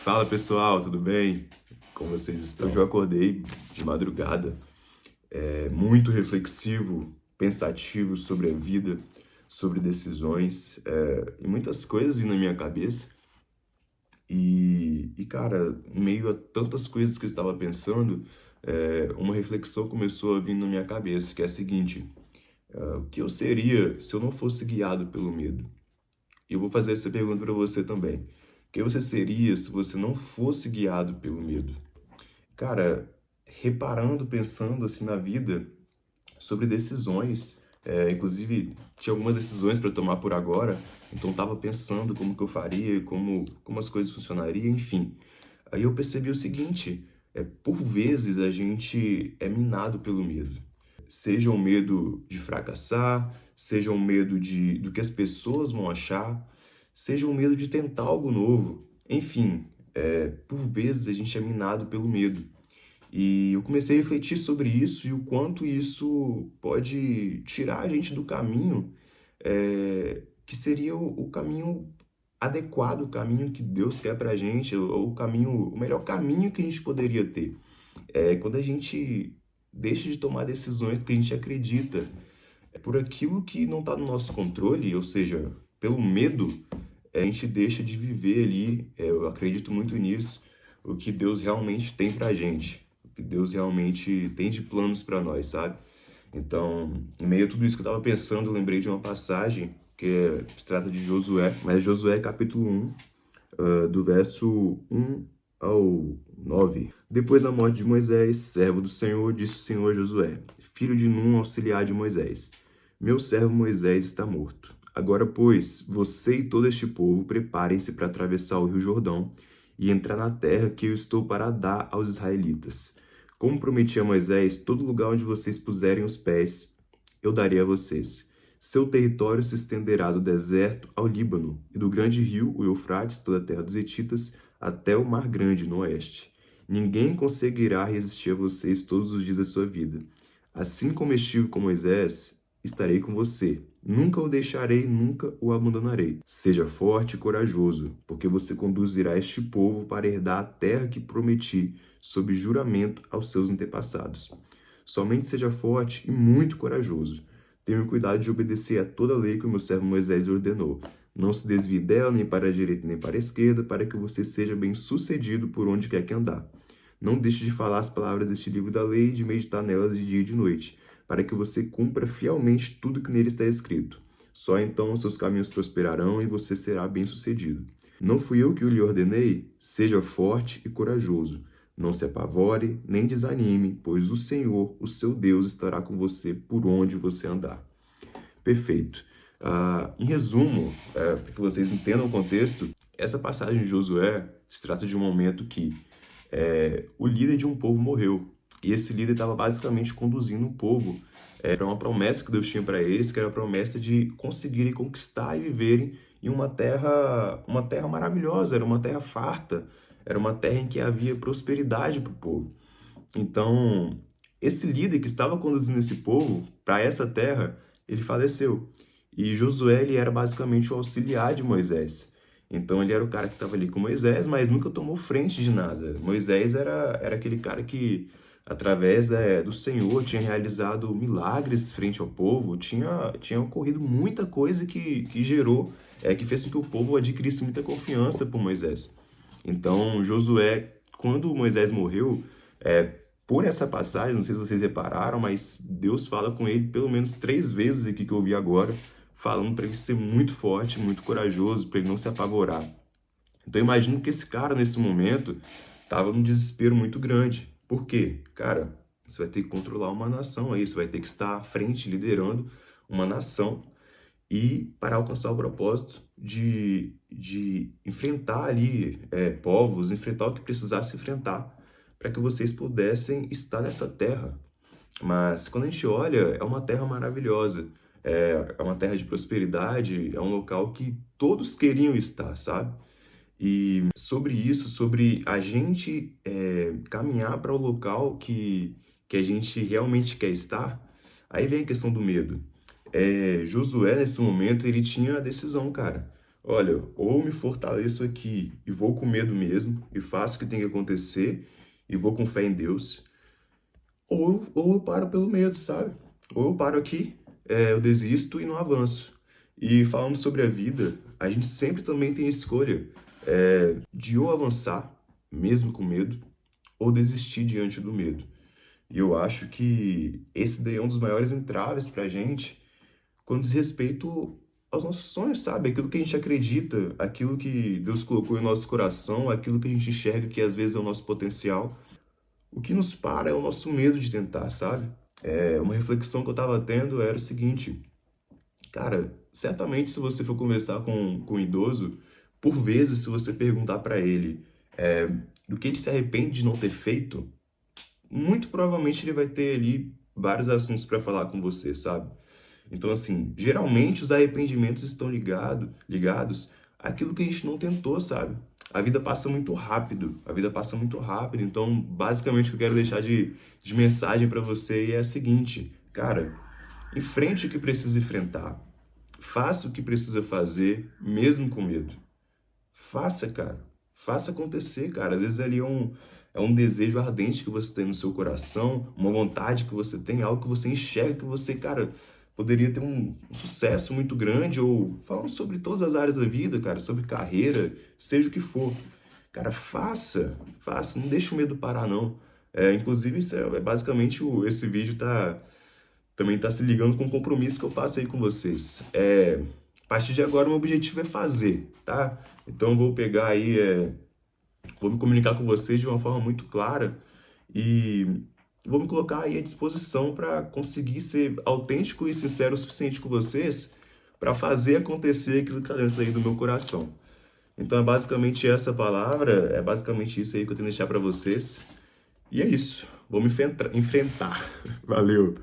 Fala pessoal, tudo bem? Como vocês estão? Hoje eu acordei de madrugada, muito reflexivo, pensativo sobre a vida, sobre decisões, e muitas coisas vindo na minha cabeça. Cara, em meio a tantas coisas que eu estava pensando, uma reflexão começou a vir na minha cabeça, que é a seguinte: o que eu seria se eu não fosse guiado pelo medo? E eu vou fazer essa pergunta para você também. O que você seria se você não fosse guiado pelo medo? Cara, reparando, pensando assim na vida sobre decisões, inclusive tinha algumas decisões para tomar por agora, então tava pensando como que eu faria, como as coisas funcionariam, enfim. Aí eu percebi o seguinte, por vezes a gente é minado pelo medo. Seja o medo de fracassar, seja o medo do que as pessoas vão achar, seja o medo de tentar algo novo. Enfim, por vezes a gente é minado pelo medo. E eu comecei a refletir sobre isso e o quanto isso pode tirar a gente do caminho, que seria o caminho adequado, o caminho que Deus quer pra gente, ou o melhor caminho que a gente poderia ter. É quando a gente deixa de tomar decisões que a gente acredita por aquilo que não está no nosso controle, ou seja, pelo medo, a gente deixa de viver ali, eu acredito muito nisso, o que Deus realmente tem pra gente, o que Deus realmente tem de planos pra nós, sabe? Então, em meio a tudo isso que eu estava pensando, eu lembrei de uma passagem se trata de Josué, mas Josué capítulo 1, do verso 1 ao 9. Depois da morte de Moisés, servo do Senhor, disse o Senhor a Josué, filho de Num, auxiliar de Moisés: Meu servo Moisés está morto. Agora, pois, você e todo este povo preparem-se para atravessar o rio Jordão e entrar na terra que eu estou para dar aos israelitas. Como prometi a Moisés, todo lugar onde vocês puserem os pés, eu darei a vocês. Seu território se estenderá do deserto ao Líbano, e do grande rio, o Eufrates, toda a terra dos Hetitas, até o Mar Grande no oeste. Ninguém conseguirá resistir a vocês todos os dias da sua vida. Assim como estive com Moisés, estarei com você. Nunca o deixarei, nunca o abandonarei. Seja forte e corajoso, porque você conduzirá este povo para herdar a terra que prometi, sob juramento aos seus antepassados. Somente seja forte e muito corajoso. Tenha cuidado de obedecer a toda a lei que o meu servo Moisés ordenou. Não se desvie dela nem para a direita nem para a esquerda, para que você seja bem-sucedido por onde quer que andar. Não deixe de falar as palavras deste livro da lei e de meditar nelas de dia e de noite, para que você cumpra fielmente tudo que nele está escrito. Só então os seus caminhos prosperarão e você será bem-sucedido. Não fui eu que lhe ordenei? Seja forte e corajoso. Não se apavore, nem desanime, pois o Senhor, o seu Deus, estará com você por onde você andar. Perfeito. Em resumo, para que vocês entendam o contexto, essa passagem de Josué se trata de um momento que o líder de um povo morreu. E esse líder estava basicamente conduzindo o povo para uma promessa que Deus tinha para eles, que era a promessa de conseguirem conquistar e viverem em uma terra maravilhosa, era uma terra farta, era uma terra em que havia prosperidade para o povo. Então, esse líder que estava conduzindo esse povo para essa terra, ele faleceu. E Josué, ele era basicamente o auxiliar de Moisés. Então, ele era o cara que estava ali com Moisés, mas nunca tomou frente de nada. Moisés era aquele cara que, através do Senhor, tinha realizado milagres frente ao povo, tinha ocorrido muita coisa que gerou, que fez com que o povo adquirisse muita confiança por Moisés. Então, Josué, quando Moisés morreu, por essa passagem, não sei se vocês repararam, mas Deus fala com ele pelo menos 3 vezes aqui que eu vi agora, falando para ele ser muito forte, muito corajoso, para ele não se apavorar. Então, eu imagino que esse cara, nesse momento, estava num desespero muito grande. Por quê? Cara, você vai ter que controlar uma nação aí, você vai ter que estar à frente, liderando uma nação e para alcançar o propósito de enfrentar ali povos, enfrentar o que precisasse enfrentar, para que vocês pudessem estar nessa terra. Mas quando a gente olha, é uma terra maravilhosa, é uma terra de prosperidade, é um local que todos queriam estar, sabe? E sobre isso, sobre a gente caminhar para o local que a gente realmente quer estar, aí vem a questão do medo. Josué, nesse momento, ele tinha a decisão, cara. olha, ou me fortaleço aqui e vou com medo mesmo, e faço o que tem que acontecer, e vou com fé em Deus, ou eu paro pelo medo, sabe? Ou eu paro aqui, eu desisto e não avanço. E falando sobre a vida, a gente sempre também tem a escolha de ou avançar, mesmo com medo, ou desistir diante do medo. E eu acho que esse daí é um dos maiores entraves pra gente quando diz respeito aos nossos sonhos, sabe? Aquilo que a gente acredita, aquilo que Deus colocou em nosso coração, aquilo que a gente enxerga que às vezes é o nosso potencial. O que nos para é o nosso medo de tentar, sabe? Uma reflexão que eu tava tendo era o seguinte, cara, certamente se você for conversar com um idoso, por vezes se você perguntar pra ele do que ele se arrepende de não ter feito, muito provavelmente ele vai ter ali vários assuntos para falar com você, sabe? Então, assim, geralmente os arrependimentos estão ligados àquilo que a gente não tentou, sabe? A vida passa muito rápido, a vida passa muito rápido. Então, basicamente, o que eu quero deixar de mensagem para você é a seguinte, cara, enfrente o que precisa enfrentar, faça o que precisa fazer, mesmo com medo. Faça, cara. Faça acontecer, cara. Às vezes ali é um desejo ardente que você tem no seu coração, uma vontade que você tem, algo que você enxerga que você, cara, poderia ter um sucesso muito grande, ou falando sobre todas as áreas da vida, cara, sobre carreira, seja o que for. Cara, faça, não deixe o medo parar, não. Inclusive, isso basicamente esse vídeo também tá se ligando com o compromisso que eu faço aí com vocês. A partir de agora, o meu objetivo é fazer, tá? Então, eu vou pegar aí, vou me comunicar com vocês de uma forma muito clara e vou me colocar aí à disposição para conseguir ser autêntico e sincero o suficiente com vocês para fazer acontecer aquilo que está dentro aí do meu coração. Então, é basicamente essa palavra, é basicamente isso aí que eu tenho que deixar para vocês. E é isso. Vou me enfrentar. Valeu!